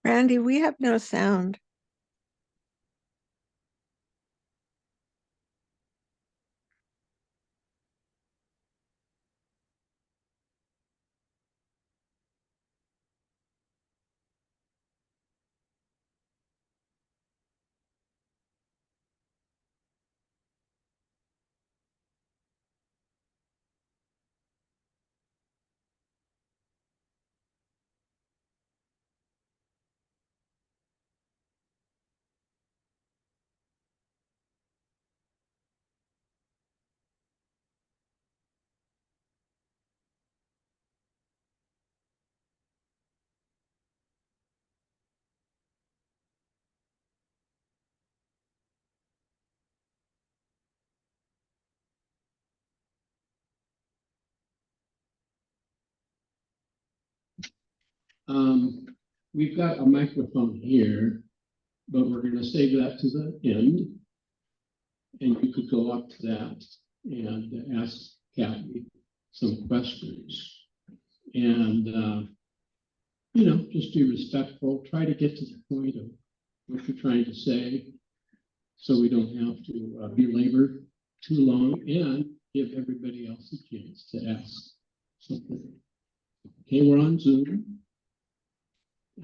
Randy, we have no sound. We've got a microphone here, but we're going to save that to the end. And you could go up to that and ask Cathy some questions. And, just be respectful. Try to get to the point of what you're trying to say so we don't have to belabor too long and give everybody else a chance to ask something. Okay, we're on Zoom.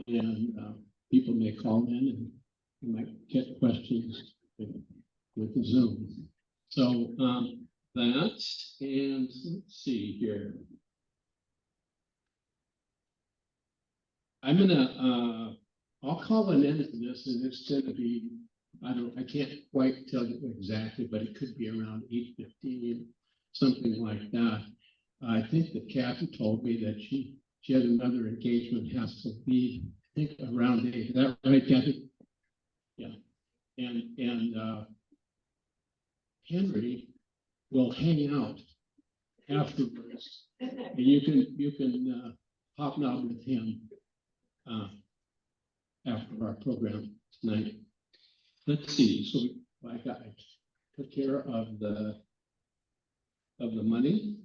And people may call in and you might get questions with the Zoom. So that, and let's see here. I'm gonna, I'll call an end to this, and it's gonna be, I can't quite tell you exactly, but it could be around 8:15, something like that. I think that Cathy told me that she had another engagement, has to leave, I think around 8. Is that right, Cathy? Yeah. And Henry will hang out afterwards, and you can hobnob with him after our program tonight. Let's see. So I took care of the money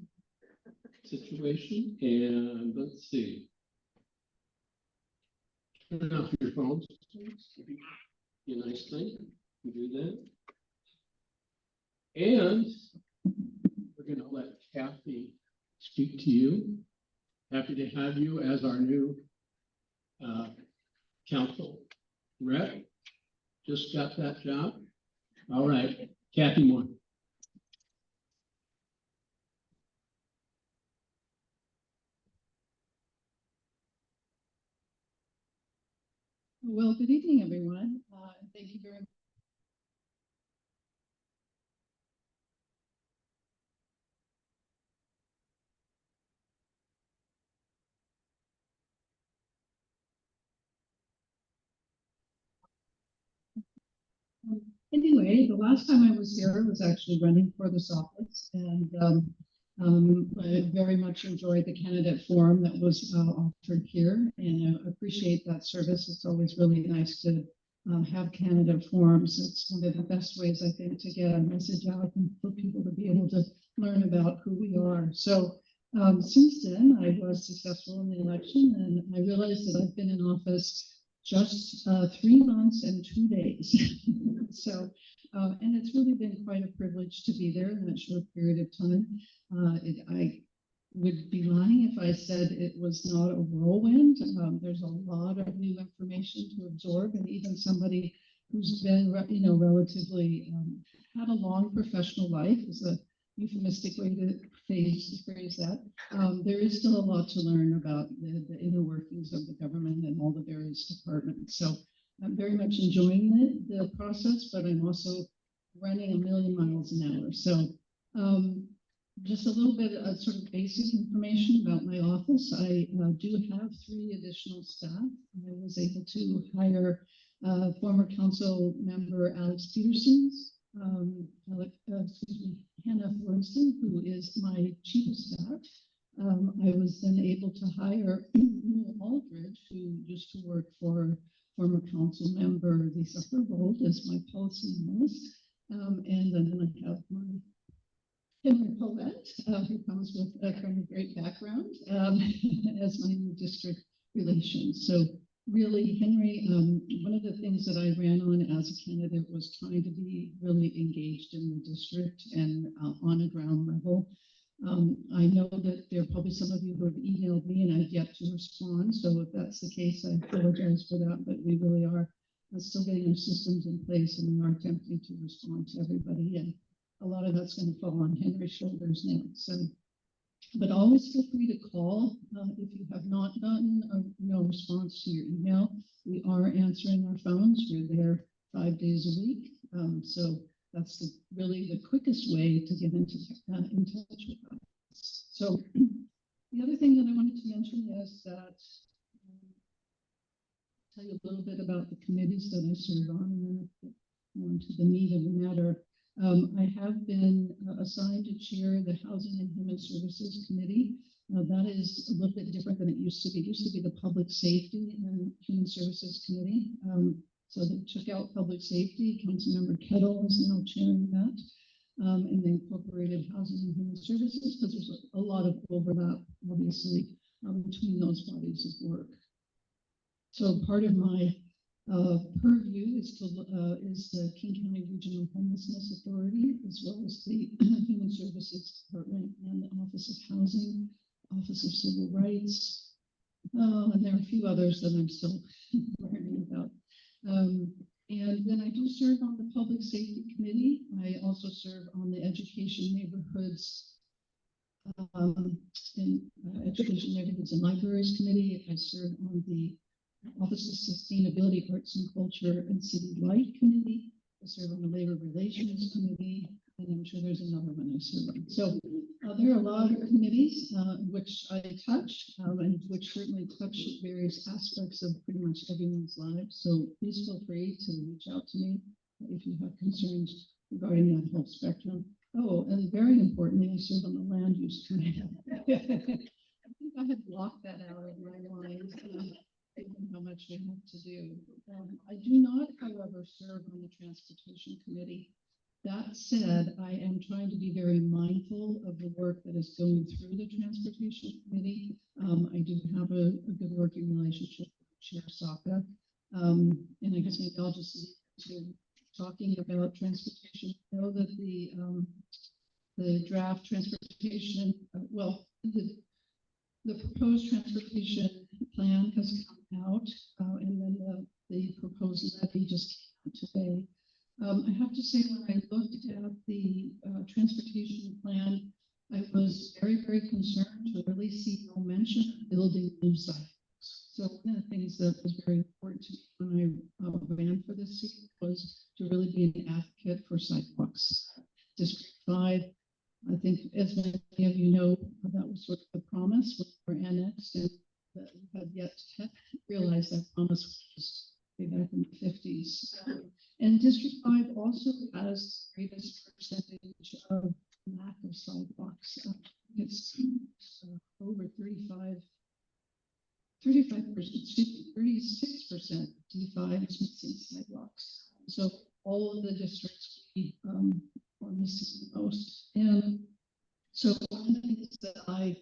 situation, and let's see. Turn off your phones. Be a nice thing. You do that. And we're going to let Cathy speak to you. Happy to have you as our new council rep. Just got that job. All right, Cathy Moore. Well, good evening, everyone. Thank you very much. Anyway, the last time I was here, I was actually running for this office, and I very much enjoyed the candidate forum that was offered here, and I appreciate that service. It's always really nice to have candidate forums. It's one of the best ways, I think, to get a message out and for people to be able to learn about who we are. So since then, I was successful in the election, and I realized that I've been in office just 3 months and 2 days. So, and it's really been quite a privilege to be there in that short period of time. I would be lying if I said it was not a whirlwind. There's a lot of new information to absorb, and even somebody who's been, relatively had a long professional life is a euphemistic way to phrase that. There is still a lot to learn about the inner workings of the government and all the various departments. So I'm very much enjoying the process, but I'm also running a million miles an hour. So just a little bit of sort of basic information about my office. I do have 3 additional staff. I was able to hire former council member Alex Peterson's, Hannah Thornston, who is my chief of staff. I was then able to hire Neil Aldridge, who used to work for former council member Lisa Herbold as my policy analyst. And then I have my Henry Paulette, who comes with from a great background as my new district relations. So really, Henry, one of the things that I ran on as a candidate was trying to be really engaged in the district and on a ground level. I know that there are probably some of you who have emailed me and I've yet to respond. So if that's the case, I apologize for that, but we really are still getting our systems in place and we are attempting to respond to everybody. And a lot of that's going to fall on Henry's shoulders now. So, but always feel free to call if you have not gotten no response to your email. We are answering our phones. We're there 5 days a week. So that's really the quickest way to get in touch with us. So the other thing that I wanted to mention is that tell you a little bit about the committees that I serve on, and then on to the meat of the matter. I have been assigned to chair the Housing and Human Services Committee. That is a little bit different than it used to be. It used to be the Public Safety and Human Services Committee. So they took out public safety. Councilmember Kettle is now chairing that. And they incorporated housing and human services because there's a lot of overlap, obviously, between those bodies of work. So part of my purview is the King County Regional Homelessness Authority, as well as the Human Services Department and the Office of Housing, Office of Civil Rights, and there are a few others that I'm still learning about. And then I do serve on the Public Safety Committee. I also serve on the Education Neighborhoods Education Neighborhoods and Libraries Committee. I serve on the Office of Sustainability, Arts and Culture and City Life Committee. I serve on the Labor Relations Committee, and I'm sure there's another one I serve on. So there are a lot of committees which I touch, and which certainly touch various aspects of pretty much everyone's lives. So please feel free to reach out to me if you have concerns regarding that whole spectrum. Oh, and very importantly, I serve on the Land Use Committee. I think I had blocked that out of my mind. Given how much we have to do. I do not, however, serve on the Transportation Committee. That said, I am trying to be very mindful of the work that is going through the Transportation Committee. I do have a good working relationship with Chair Saka. And I guess maybe I'll just leave to talking about transportation. I know that the draft transportation, the proposed transportation plan has come out, and then the proposed levy just came out today. I have to say, when I looked at the transportation plan, I was very, very concerned to really see no mention of building new sidewalks. So one of the things that was very important to me when I ran for this seat was to really be an advocate for sidewalks. District 5, I think, as many of you know, that was sort of the promise when we were annexed, and that we have yet to realize that promise was way back in the 50s. And District 5 also has the greatest percentage of lack of sidewalks. It's over 35%, 36% D5 is missing sidewalks. So all of the districts we are missing the most. And so one of the things that I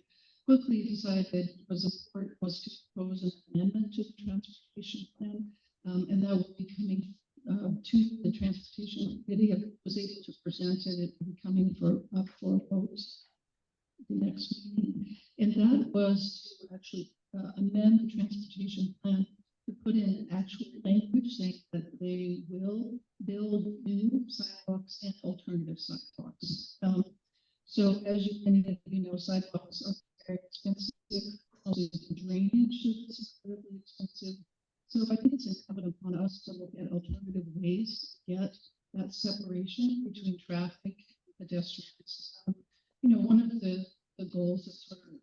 quickly decided was important was to propose an amendment to the transportation plan, and that will be coming to the transportation committee. I was able to present it. It will be coming up for a vote the next meeting, and that was to actually amend the transportation plan to put in actual language saying that they will build new sidewalks and alternative sidewalks. So as many of you know, sidewalks are very expensive. Also, the drainage is incredibly expensive. So I think it's incumbent upon us to look at alternative ways to get that separation between traffic and pedestrians. One of the goals that sort of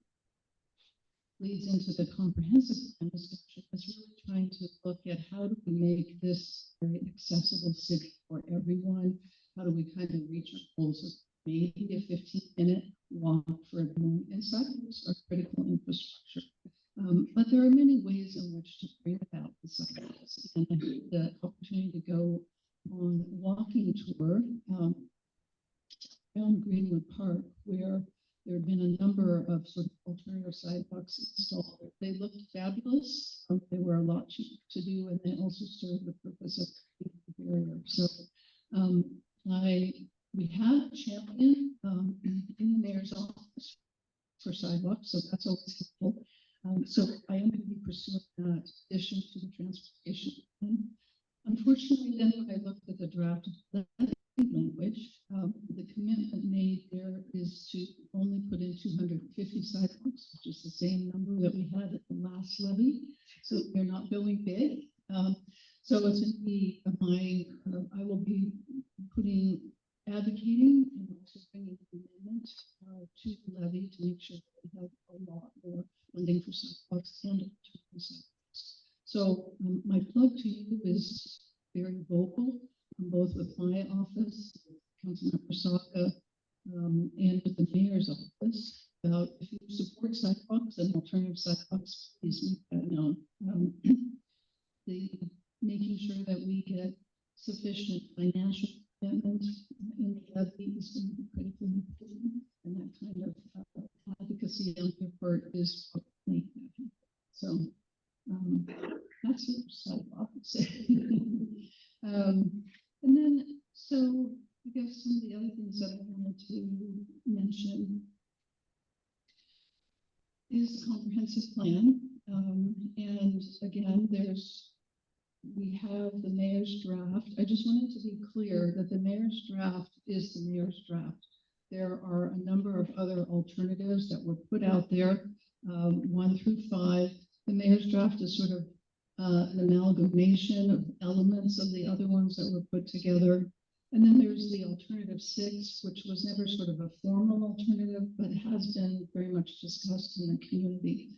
leads into the comprehensive plan discussion is really trying to look at how do we make this very accessible city for everyone? How do we kind of reach our goals of maybe a 15-minute walk for everyone? And sidewalks are critical infrastructure. But there are many ways in which to bring about the sidewalks. And I had the opportunity to go on a walking tour around Greenwood Park, where there have been a number of sort of alternative sidewalks installed. They looked fabulous. They were a lot to do, and they also serve the purpose of creating the barrier. So we have a champion in the mayor's office for sidewalks, so that's always helpful. So I am going to be pursuing that addition to the transportation plan. Unfortunately, then when I looked at the draft language, the commitment made there is to only put in 250 sidewalks, which is the same number that we had at the last levy. So they're not going big. So it's going to be I will be advocating and also bringing an amendment to the levy to make sure that we have a lot more funding for sidewalks and alternative sidewalks. So my plug to you is very vocal, both with my office, Councilmember Saka, and with the mayor's office about if you support sidewalks and alternative sidewalks, please make that known. Making sure that we get sufficient financial commitment in the levy is going to be critically important, and that kind of advocacy on your part is what make that happen. So that's it for sidewalks. And then, so I guess some of the other things that I wanted to mention is the comprehensive plan. And again, we have the mayor's draft. I just wanted to be clear that the mayor's draft is the mayor's draft. There are a number of other alternatives that were put out there, 1 through 5. The mayor's draft is sort of an amalgamation of elements of the other ones that were put together. And then there's the alternative 6, which was never sort of a formal alternative, but has been very much discussed in the community.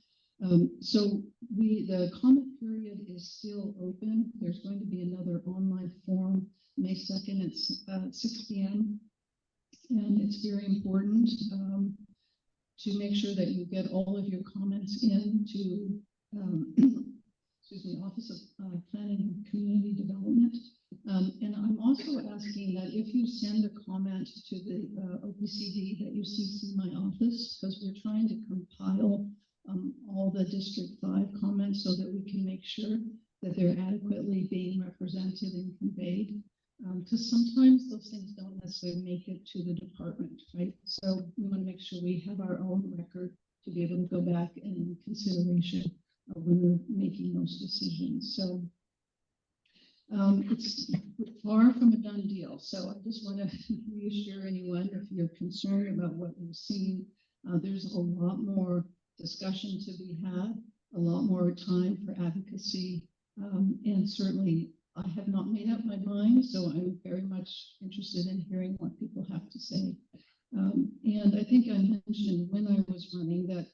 So the comment period is still open. There's going to be another online forum May 2nd at 6 p.m. And it's very important to make sure that you get all of your comments into Office of Planning and Community Development. And I'm also asking that if you send a comment to the OPCD that you CC my office, because we're trying to compile all the District 5 comments so that we can make sure that they're adequately being represented and conveyed. Because sometimes those things don't necessarily make it to the department, right? So we want to make sure we have our own record to be able to go back and consideration when we're making those decisions. So it's far from a done deal. So I just want to reassure anyone, if you're concerned about what we've seen, there's a lot more discussion to be had, a lot more time for advocacy, and certainly I have not made up my mind, so I'm very much interested in hearing what people have to say. And I think I mentioned when I was running that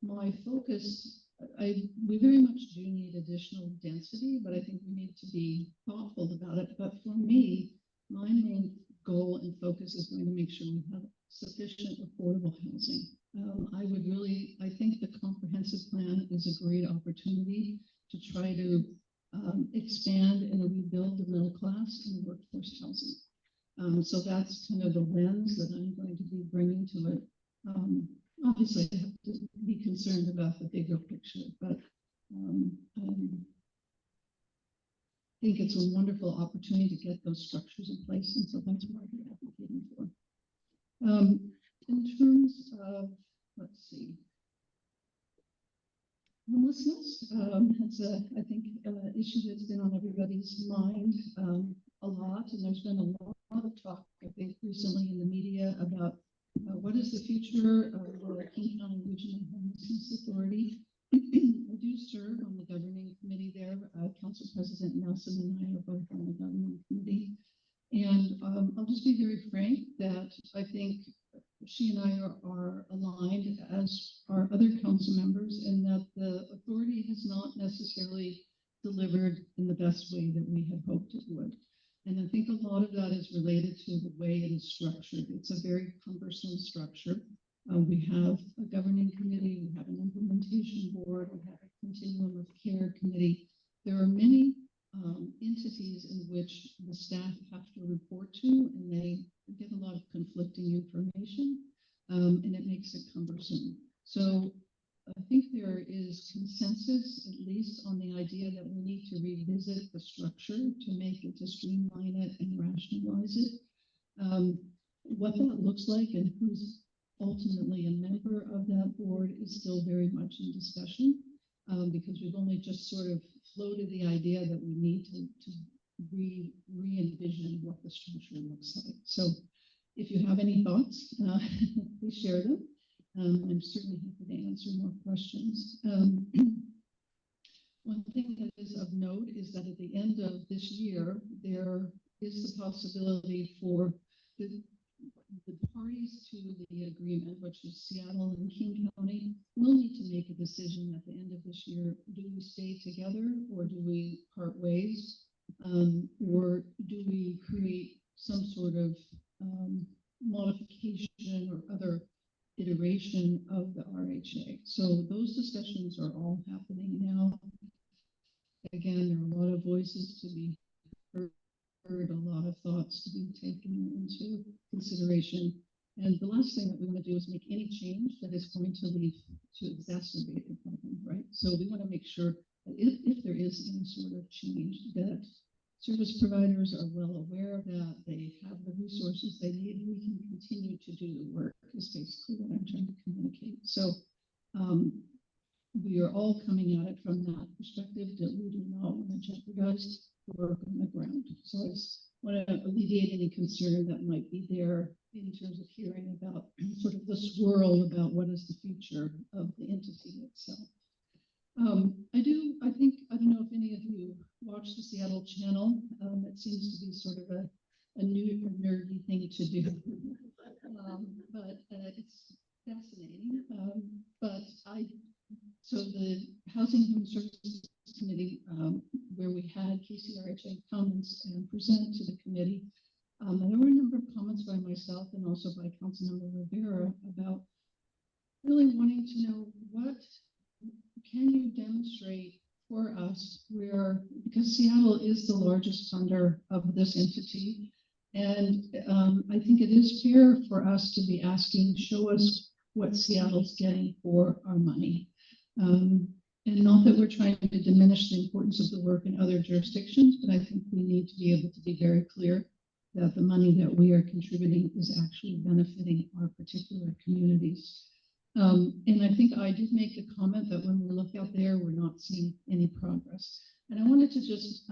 my focus, we very much do need additional density, but I think we need to be thoughtful about it. But for me, my main goal and focus is going to make sure we have sufficient affordable housing. I think the comprehensive plan is a great opportunity to try to expand and rebuild the middle class and workforce housing. So that's kind of the lens that I'm going to be bringing to it. Obviously, I have to be concerned about the bigger picture, but I think it's a wonderful opportunity to get those structures in place, and so that's what I'm advocating for. In terms of, let's see, homelessness, it's I think an issue that's been on everybody's mind a lot, and there's been a lot of talk, I think, recently in the media about what is the future of the King County Regional Homelessness Authority. I do serve on the governing committee there. Council President Nelson and I are both on the governing committee. And I'll just be very frank that I think she and I are aligned, as are other council members, in that the authority has not necessarily delivered in the best way that we had hoped it would. And I think a lot of that is related to the way it is structured. It's a very cumbersome structure. We have a governing committee, we have an implementation board, we have a continuum of care committee. There are many entities in which the staff have to report to, and they get a lot of conflicting information, and it makes it cumbersome. So I think there is consensus, at least on the idea that we need to revisit the structure to make it, to streamline it and rationalize it. What that looks like and who's ultimately a member of that board is still very much in discussion, because we've only just sort of floated the idea that we need to re-envision what the structure looks like. So if you have any thoughts, please share them. I'm certainly happy to answer more questions. One thing that is of note is that at the end of this year, there is the possibility for the parties to the agreement, which is Seattle and King County, will need to make a decision at the end of this year. Do we stay together or do we part ways? Or do we create some sort of modification or other iteration of the RHA? So those discussions are all happening now. Again, there are a lot of voices to be heard, a lot of thoughts to be taken into consideration. And the last thing that we want to do is make any change that is going to lead to exacerbate the problem, right? So we want to make sure that if there is any sort of change, that service providers are well aware of that, they have the resources they need, we can continue to do the work, is basically what I'm trying to communicate. So we are all coming at it from that perspective, that we do not want to jeopardize the work on the ground. So I just want to alleviate any concern that might be there in terms of hearing about sort of the swirl about what is the future of the entity itself. I don't know if any of you watch the Seattle channel. It seems to be sort of a new nerdy thing to do, but it's fascinating. So the Housing and Human Services Committee, where we had KCRHA comments and present to the committee, and there were a number of comments by myself and also by Councilmember Rivera about really wanting to know what can you demonstrate for us where, because Seattle is the largest funder of this entity, and I think it is fair for us to be asking, show us what Seattle's getting for our money. And not that we're trying to diminish the importance of the work in other jurisdictions, but I think we need to be able to be very clear that the money that we are contributing is actually benefiting our particular communities. And I think I did make the comment that when we look out there, we're not seeing any progress. And I wanted to just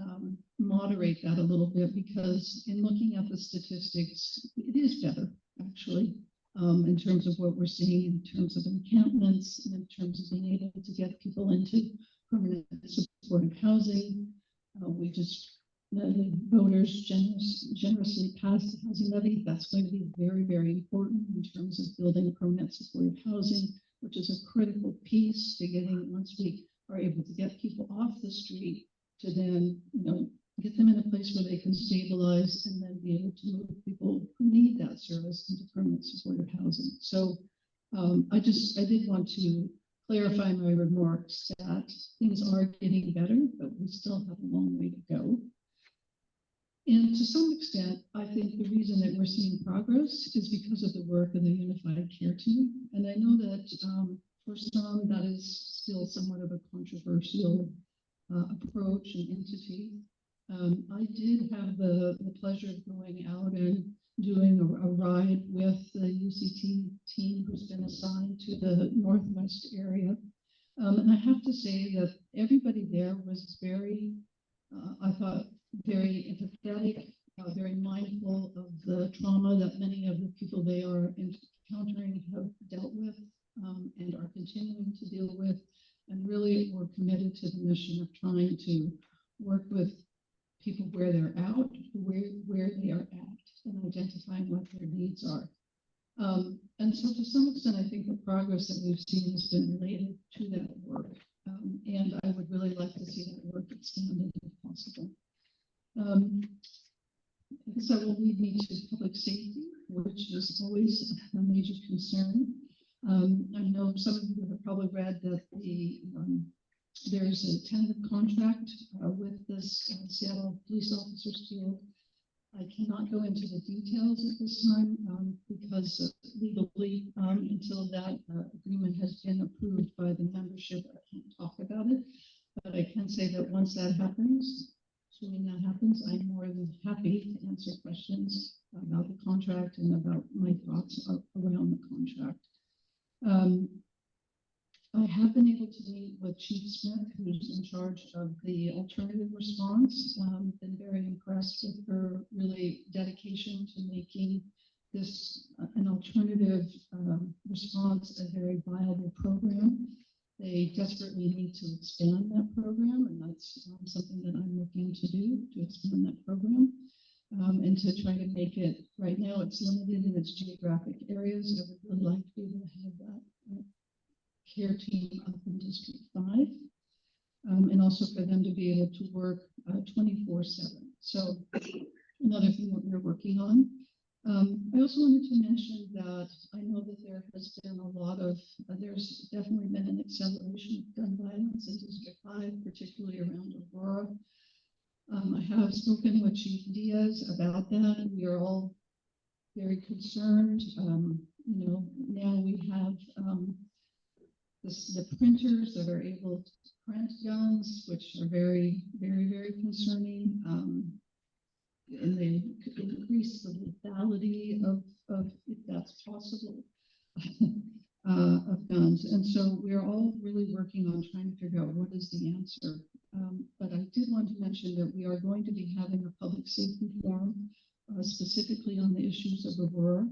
moderate that a little bit, because in looking at the statistics, it is better, actually, in terms of what we're seeing in terms of encampments, and in terms of being able to get people into permanent supportive housing. We just, the voters generously passed the housing levy. That's going to be very, very important in terms of building permanent supportive housing, which is a critical piece to getting, once we are able to get people off the street, to then, get them in a place where they can stabilize and then be able to move people who need that service into permanent supportive housing. So I did want to clarify my remarks that things are getting better, but we still have a long way to go. And to some extent, I think the reason that we're seeing progress is because of the work of the Unified Care Team. And I know that for some, that is still somewhat of a controversial approach and entity. I did have the pleasure of going out and doing a ride with the UCT team who's been assigned to the Northwest area. And I have to say that everybody there was very, I thought, very empathetic, very mindful of the trauma that many of the people they are encountering have dealt with and are continuing to deal with, and really were committed to the mission of trying to work with people where they're out, where they are at, and identifying what their needs are. And so to some extent, I think the progress that we've seen has been related to that work. And I would really like to see that work expanded if possible. So will lead me to public safety, which is always a major concern. I know some of you have probably read that there's a tentative contract with this Seattle Police Officers Guild I cannot go into the details at this time because legally, until that agreement has been approved by the membership, I can't talk about it. But I can say that once that happens, assuming that happens, I'm more than happy to answer questions about the contract and about my thoughts around the contract. I have been able to meet with Chief Smith, who's in charge of the alternative response. Been very impressed with her really dedication to making this an alternative response a very viable program. They desperately need to expand that program, and that's something that I'm looking to do, to expand that program. And to try to make it, right now it's limited in its geographic areas. I would really like to be able to have that care team up in District 5, and also for them to be able to work 24/7. So another thing that we're working on. I also wanted to mention that I know that there has been a lot of, there's definitely been an acceleration of gun violence in District 5, particularly around Aurora. I have spoken with Chief Diaz about that. We are all very concerned. Now we have the printers that are able to print guns, which are very, very, very concerning. And they increase the lethality of if that's possible, of guns. And so we're all really working on trying to figure out what is the answer. But I did want to mention that we are going to be having a public safety forum specifically on the issues of Aurora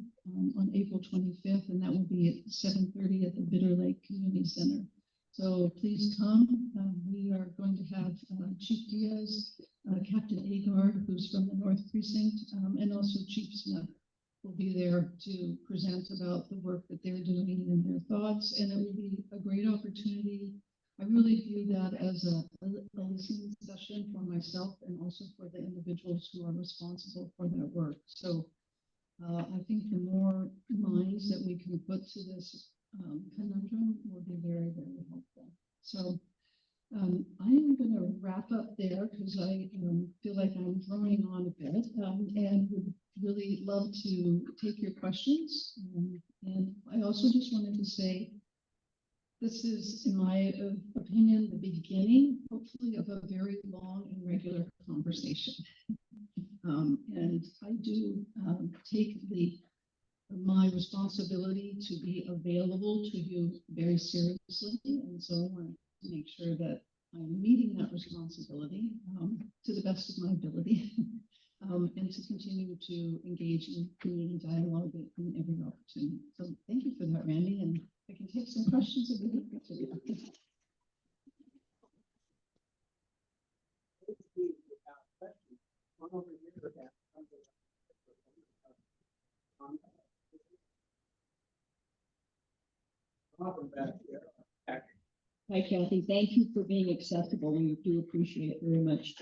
on April 25th, and that will be at 7:30 at the Bitter Lake Community Center. So please come. We are going to have Chief Diaz, Captain Agard, who's from the North Precinct, and also Chief Smith will be there to present about the work that they're doing and their thoughts. And it will be a great opportunity. I really view that as a listening session for myself and also for the individuals who are responsible for that work. So I think the more minds that we can put to this conundrum will be very, very helpful. So I am going to wrap up there because I feel like I'm droning on a bit and would really love to take your questions. And I also just wanted to say, this is, in my opinion, the beginning, hopefully, of a very long and regular conversation. And I do take my responsibility to be available to you very seriously. And so I want to make sure that I'm meeting that responsibility to the best of my ability and to continue to engage in community dialogue in every opportunity. So thank you for that, Randy. And I can take some questions if you have to. Hi, Cathy. Thank you for being accessible. We do appreciate it very much.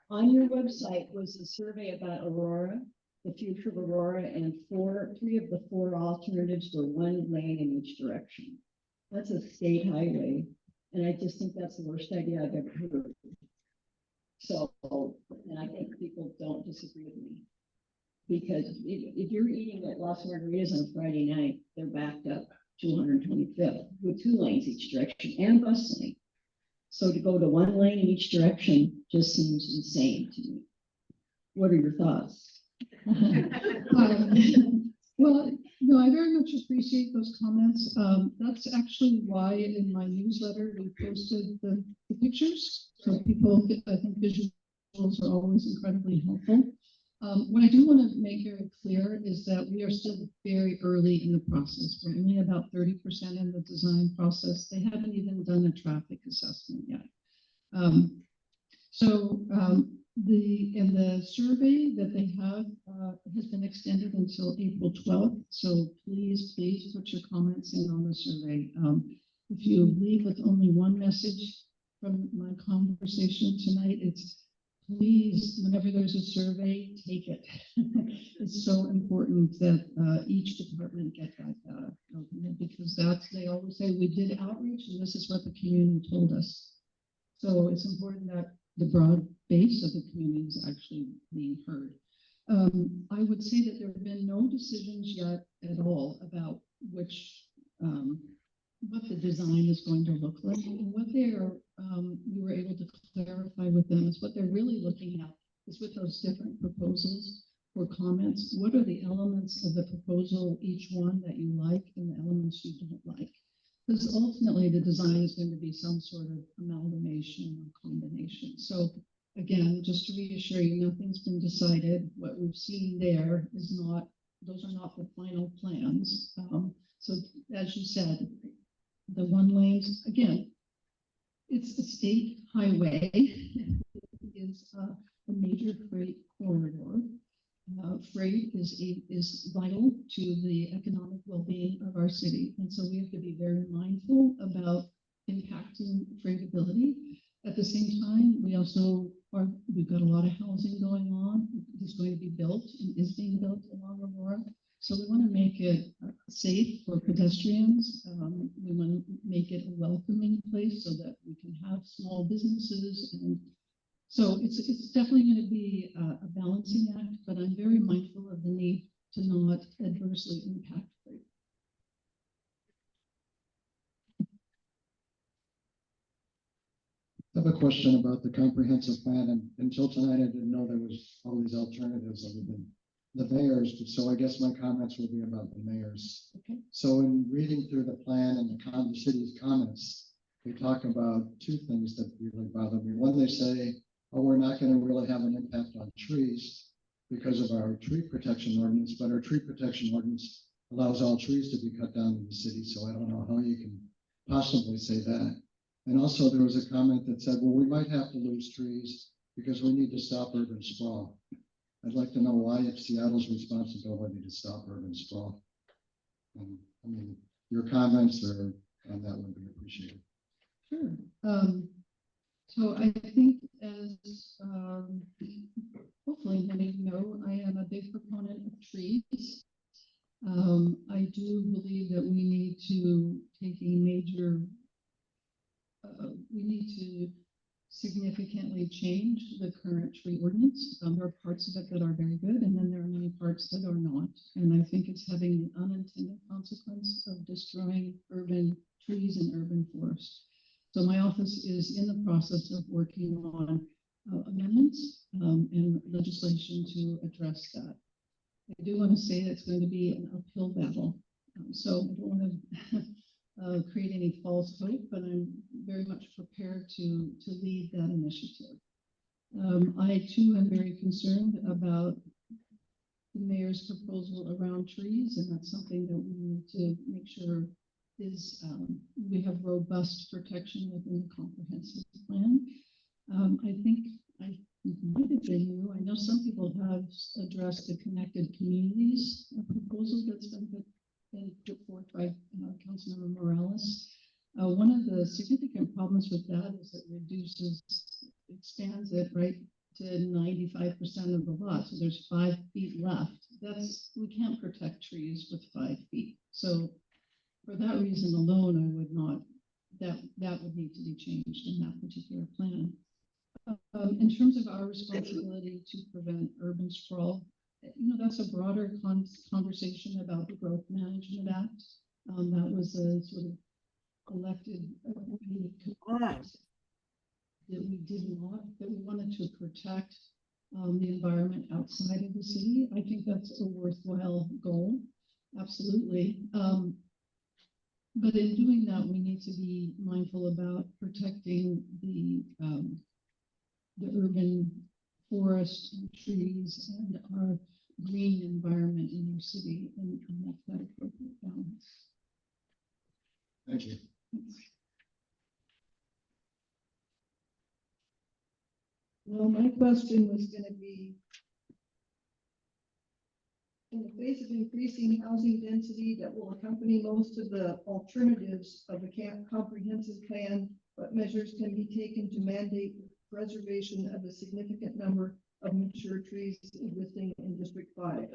On your website was a survey about Aurora, the future of Aurora, and three of the four alternatives were one lane in each direction. That's a state highway, and I just think that's the worst idea I've ever heard. So, and I think people don't disagree with me. Because if you're eating at Las Margaritas on Friday night, they're backed up 225th with 2 lanes each direction and bus lane. So to go to 1 lane in each direction just seems insane to me. What are your thoughts? Well, no, I very much appreciate those comments. That's actually why in my newsletter we posted the pictures. So people, I think visuals are always incredibly helpful. What I do want to make very clear is that we are still very early in the process. We're only about 30% in the design process. They haven't even done a traffic assessment yet. The survey that they have has been extended until April 12th. So please put your comments in on the survey. If you leave with only one message from my conversation tonight, it's please, whenever there's a survey, take it. It's so important that each department get that data, because they always say we did outreach and this is what the community told us. So it's important that the broad base of the community is actually being heard. I would say that there have been no decisions yet at all about which, what the design is going to look like. And what they are, we were able to clarify with them is what they're really looking at is with those different proposals or comments, what are the elements of the proposal, each one that you like and the elements you don't like? Because ultimately the design is going to be some sort of amalgamation or combination. So again, just to reassure you, nothing's been decided. What we've seen there is not, those are not the final plans. So as you said, the one lanes, again, it's a state highway. It is a major freight corridor. Freight is vital to the economic well-being of our city. And so we have to be very mindful about impacting freightability. At the same time, we've got a lot of housing going on. It's going to be built and is being built along Aurora. So we want to make it safe for pedestrians. We want to make it a welcoming place so that we can have small businesses. And so it's definitely going to be a balancing act, but I'm very mindful of the need to not adversely impact freight. I have a question about the comprehensive plan, and until tonight, I didn't know there was all these alternatives other than the mayor's. So I guess my comments will be about the mayor's. Okay. So in reading through the plan and the city's comments, they talk about two things that really bother me. One, they say, oh, we're not going to really have an impact on trees because of our tree protection ordinance, but our tree protection ordinance allows all trees to be cut down in the city. So I don't know how you can possibly say that. And also there was a comment that said, well, we might have to lose trees because we need to stop urban sprawl. I'd like to know why it's Seattle's responsibility to stop urban sprawl. I mean, your comments on that would be appreciated. Sure. So I think as hopefully many of you know, I am a big proponent of trees. I do believe that we need to take a major we need to significantly change the current tree ordinance. There are parts of it that are very good, and then there are many parts that are not. And I think it's having the unintended consequence of destroying urban trees and urban forests. So my office is in the process of working on amendments and legislation to address that. I do want to say it's going to be an uphill battle. So I don't want to create any false hope, but I'm very much prepared to lead that initiative. I too am very concerned about the mayor's proposal around trees, and that's something that we need to make sure is we have robust protection within the comprehensive plan. I think I might have been you. I know some people have addressed the connected communities proposal that's been put forth by Councilmember Morales. One of the significant problems with that is it expands it right to 95% of the lot. So there's 5 feet left. We can't protect trees with 5 feet. So for that reason alone, I would not, that would need to be changed in that particular plan. In terms of our responsibility to prevent urban sprawl, that's a broader conversation about the Growth Management Act. That was a sort of elected that we did not, that we wanted to protect the environment outside of the city. I think that's a worthwhile goal, absolutely. But in doing that, we need to be mindful about protecting the urban forest and trees and our green environment in our city and make that appropriate balance. Thank you. Well, my question was going to be, in the face of increasing housing density that will accompany most of the alternatives of the comprehensive plan, what measures can be taken to mandate preservation of a significant number of mature trees existing in District 5?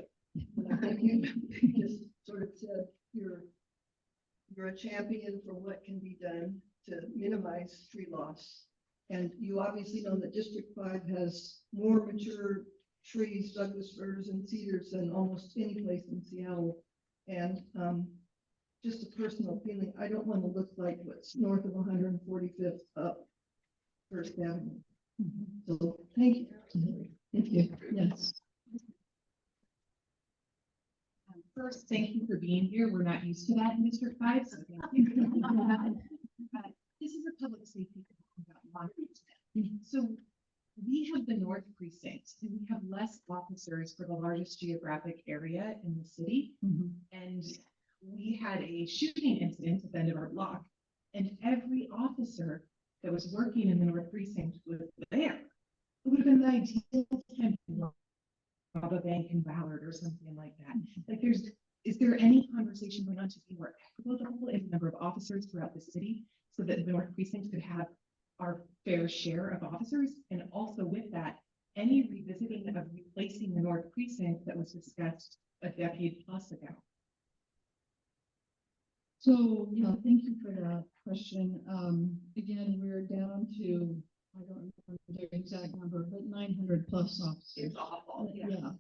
And I think you just sort of said you're a champion for what can be done to minimize tree loss. And you obviously know that District 5 has more mature trees, Douglas firs and cedars than almost any place in Seattle. And, just a personal feeling, I don't want to look like what's north of 145th up First Avenue. So, thank you. Thank you. Yes. First, thank you for being here. We're not used to that in District 5, so thank you. This is a public safety about law enforcement. So we have the North Precinct, and we have less officers for the largest geographic area in the city. And we had a shooting incident at the end of our block, and every officer that was working in the North Precinct was there. It would have been the ideal time to rob a bank in Ballard or something like that. Like, is there any conversation going on to be more equitable in the number of officers throughout the city so that the North Precinct could have our fair share of officers? And also with that, any revisiting of replacing the North Precinct that was discussed a decade plus ago? So, yeah, thank you for that question. Again, we're down to, I don't remember the exact number, but 900 plus officers. It's awful. Yeah,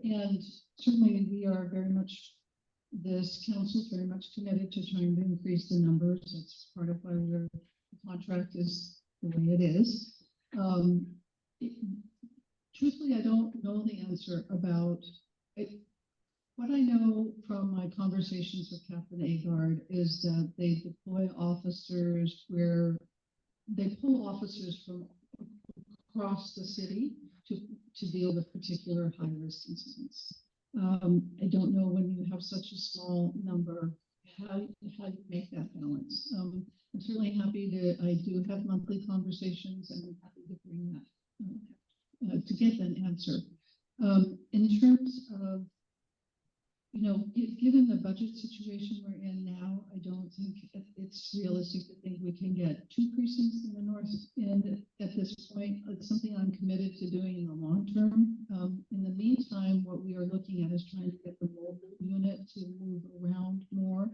and certainly we are very much, this council is very much committed to trying to increase the numbers. That's part of why the contract is the way it is. Truthfully, I don't know the answer about it. What I know from my conversations with Captain Agard is that they deploy officers where they pull officers from across the city to deal with particular high-risk incidents. I don't know when you have such a small number, how you make that balance. I'm certainly happy that I do have monthly conversations, and I'm happy to bring that to get an answer. In terms of, given the budget situation we're in now, I don't think it's realistic to think we can get 2 precincts in the north end at this point. It's something I'm committed to doing in the long term. In the meantime, what we are looking at is trying to get the mobile unit to move around more.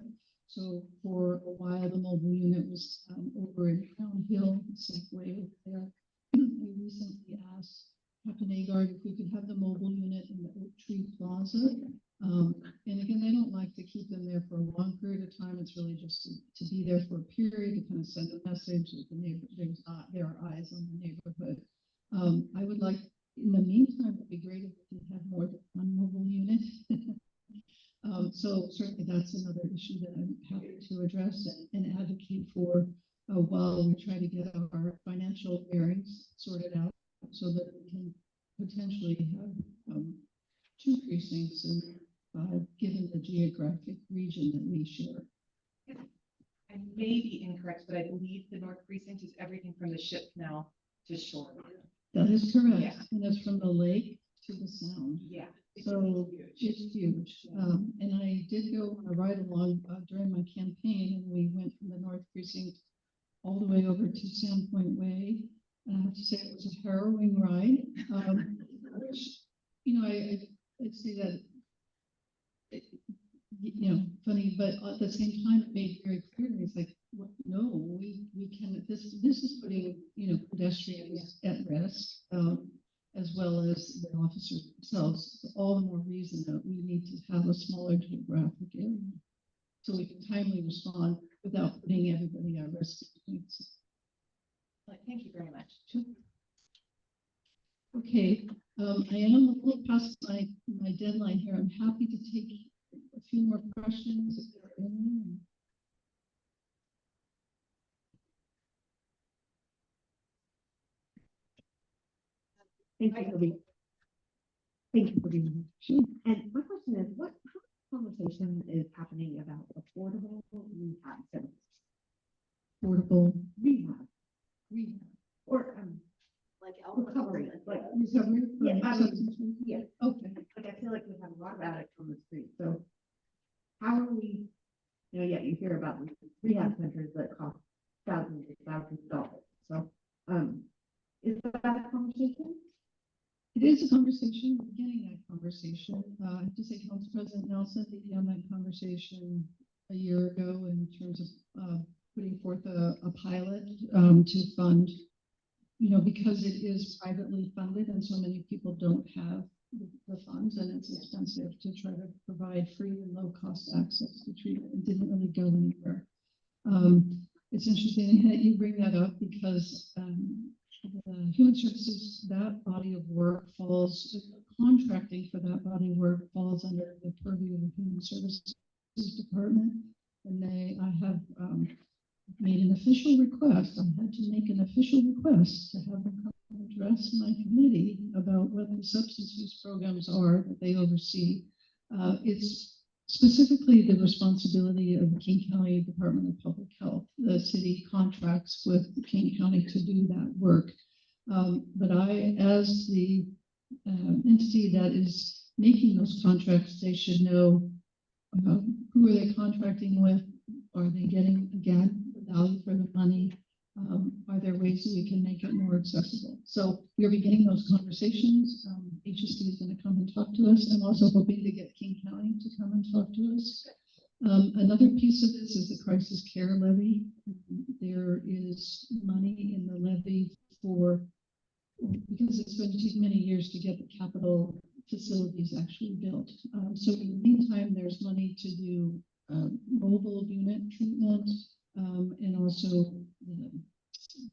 So for a while, the mobile unit was over in Crown Hill, Segway over there. We recently asked Captain Agard if we could have the mobile unit in the Oak Tree Plaza. And again, they don't like to keep them there for a long period of time. It's really just to be there for a period to kind of send a message that the neighbor, there are eyes on the neighborhood. I would like, in the meantime, it'd be great if we could have more than one mobile unit. So certainly that's another issue that I'm happy to address and advocate for while we try to get our financial bearings sorted out so that we can potentially have 2 precincts given the geographic region that we share. I may be incorrect, but I believe the North Precinct is everything from the ship canal to shore. That is correct. Yeah. And it's from the lake to the sound. Yeah. So it's huge. And I did go on a ride along during my campaign, and we went from the North Precinct all the way over to Sandpoint Way. And I have to say it was a harrowing ride. Which, I'd say that, funny, but at the same time, it made very clear to me, it's like, no, we can, this is putting, pedestrians at risk, as well as the officers themselves. So all the more reason that we need to have a smaller geographic area so we can timely respond without putting everybody at risk. Thank you very much. Sure. Okay, I am a little past my deadline here. I'm happy to take a few more questions if there are any. Thank you for being here. Sure. And my question is, what conversation is happening about affordable rehab centers? Affordable Rehab rehab. or Like recovery, like Recovery from Yeah, I mean, substance use? yeah. Okay. Like I feel like we have a lot of addicts on the street. So how are we? Yeah, you hear about these rehab centers that cost thousands of dollars. So is that a conversation? It is a conversation, we're getting that conversation. I have to say, Council President Nelson began that conversation a year ago in terms of putting forth a pilot to fund you know, because it is privately funded and so many people don't have the funds, and it's expensive to try to provide free and low cost access to treatment. It didn't really go anywhere. It's interesting that you bring that up because the Human Services, that body of work falls, contracting for that body of work falls under the purview of the Human Services Department. And I have made an official request. I had to make an official request to have them come and address my committee about what the substance use programs are that they oversee. It's specifically the responsibility of the King County Department of Public Health. The city contracts with King County to do that work. But I, as the entity that is making those contracts, they should know who are they contracting with? Are they getting, again, the value for the money? Are there ways that we can make it more accessible? So we're beginning those conversations. HSD is going to come and talk to us. I'm also hoping to get King County to come and talk to us. Another piece of this is the crisis care levy. There is money in the levy for, because it's going to take many years to get the capital facilities actually built. So in the meantime, there's money to do mobile unit treatment, and also the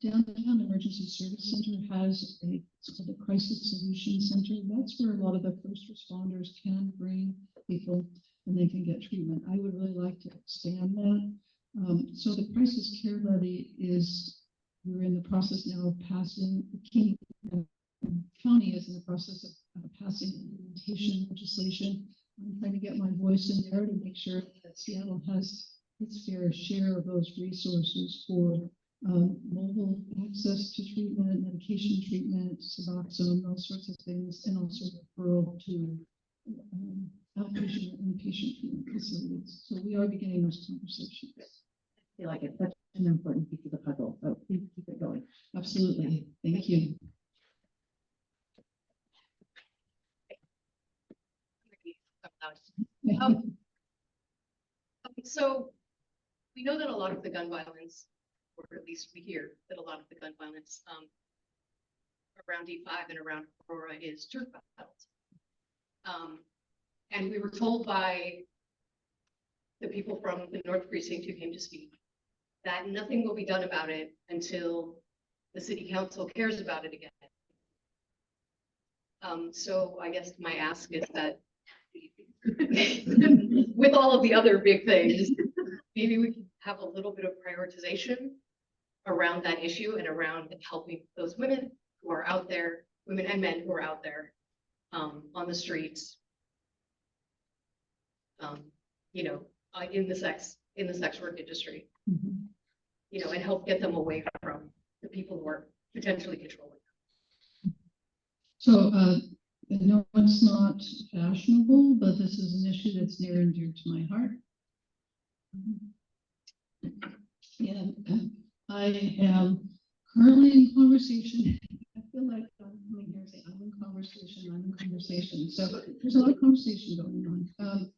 Downtown Emergency Service Center has it's called a Crisis Solution Center. That's where a lot of the first responders can bring people and they can get treatment. I would really like to expand that. So the crisis care levy is, we're in the process now of passing, King County is in the process of passing implementation legislation. I'm trying to get my voice in there to make sure that Seattle has its fair share of those resources for mobile access to treatment, medication treatment, Suboxone, those sorts of things, and also referral to outpatient or inpatient treatment facilities. So we are beginning those conversations. I feel like it's such an important piece of the puzzle, so please keep it going. Absolutely. Thank you. So we know that a lot of the gun violence, or at least we hear that a lot of the gun violence around D5 and around Aurora is turf battles. And we were told by the people from the North Precinct who came to speak that nothing will be done about it until the city council cares about it again. So I guess my ask is that with all of the other big things, maybe we can have a little bit of prioritization around that issue and around helping those women who are out there, women and men who are out there on the streets, you know, in the sex work industry, you know, and help get them away from the people who are potentially controlling them. So I know it's not fashionable, but this is an issue that's near and dear to my heart. And I am currently in conversation. I feel like I'm coming here and saying I'm in conversation. So there's a lot of conversation going on.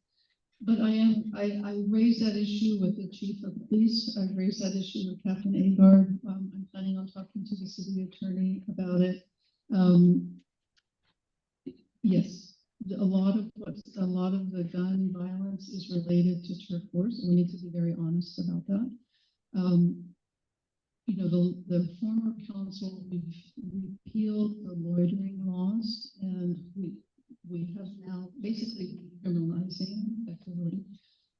But I raised that issue with the chief of police. I've raised that issue with Captain Agard. I'm planning on talking to the city attorney about it. Yes, a lot of the gun violence is related to turf wars, and we need to be very honest about that. You know, the former council, we've repealed the loitering laws, and we have now basically criminalizing effectively.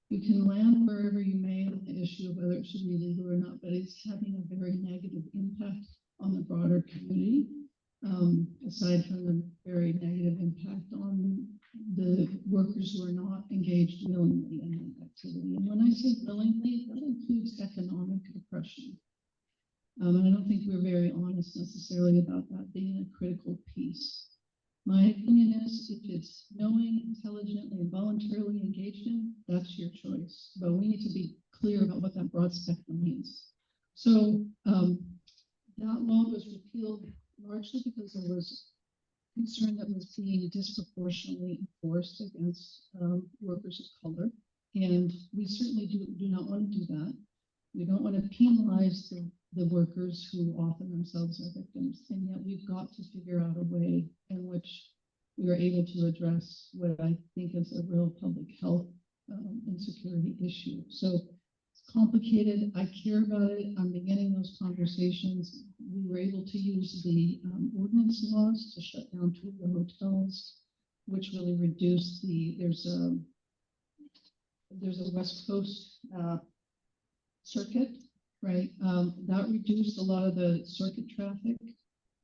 You can land wherever you may on the issue of whether it should be legal or not, but it's having a very negative impact on the broader community. Aside from the very negative impact on the workers who are not engaged willingly in that activity. And when I say willingly, that includes economic oppression. And I don't think we're very honest necessarily about that being a critical piece. My opinion is if it's knowing, intelligently, and voluntarily engaged in, that's your choice. But we need to be clear about what that broad spectrum means. So that law was repealed largely because there was concern that was being disproportionately enforced against workers of color. And we certainly do not want to do that. We don't want to penalize the the workers who often themselves are victims. And yet we've got to figure out a way in which we are able to address what I think is a real public health and security issue. So it's complicated. I care about it. I'm beginning those conversations. We were able to use the ordinance laws to shut down 2 of the hotels, which really reduced there's a West Coast circuit, right? That reduced a lot of the circuit traffic,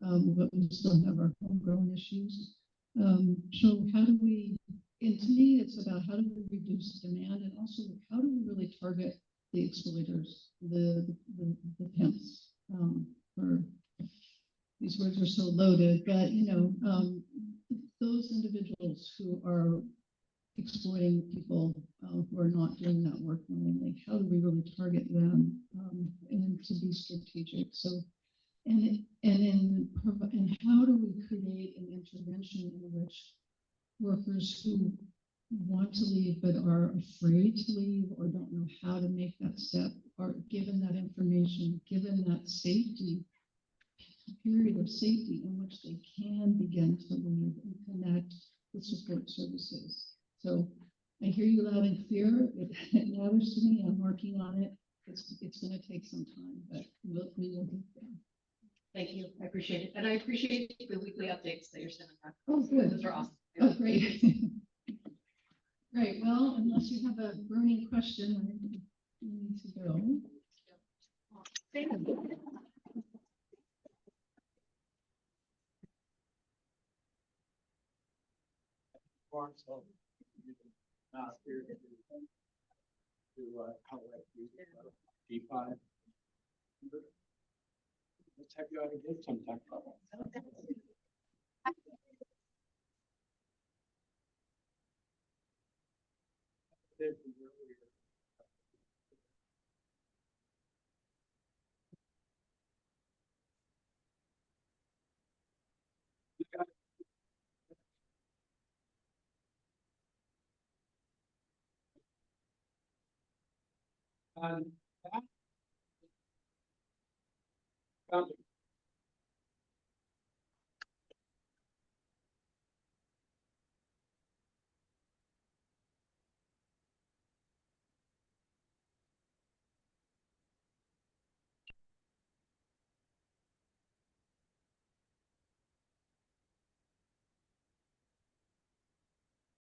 but we still have our homegrown issues. So how do we, and to me, it's about how do we reduce demand, and also how do we really target the exploiters, the pimps, for these words are so loaded, but those individuals who are exploiting people who are not doing that work willingly, how do we really target them and to be strategic? So, and how do we create an intervention in which workers who want to leave but are afraid to leave or don't know how to make that step are given that information, given that safety period of safety in which they can begin to leave and connect with support services. So I hear you loud and clear. It matters to me. I'm working on it. It's going to take some time, but we will get there. Thank you. I appreciate it. And I appreciate the weekly updates that you're sending out. Oh, good. Those are awesome. Oh, great. Right. Well, unless you have a burning question, I need to go. Thank you. G5. Let's have you out again sometime. And that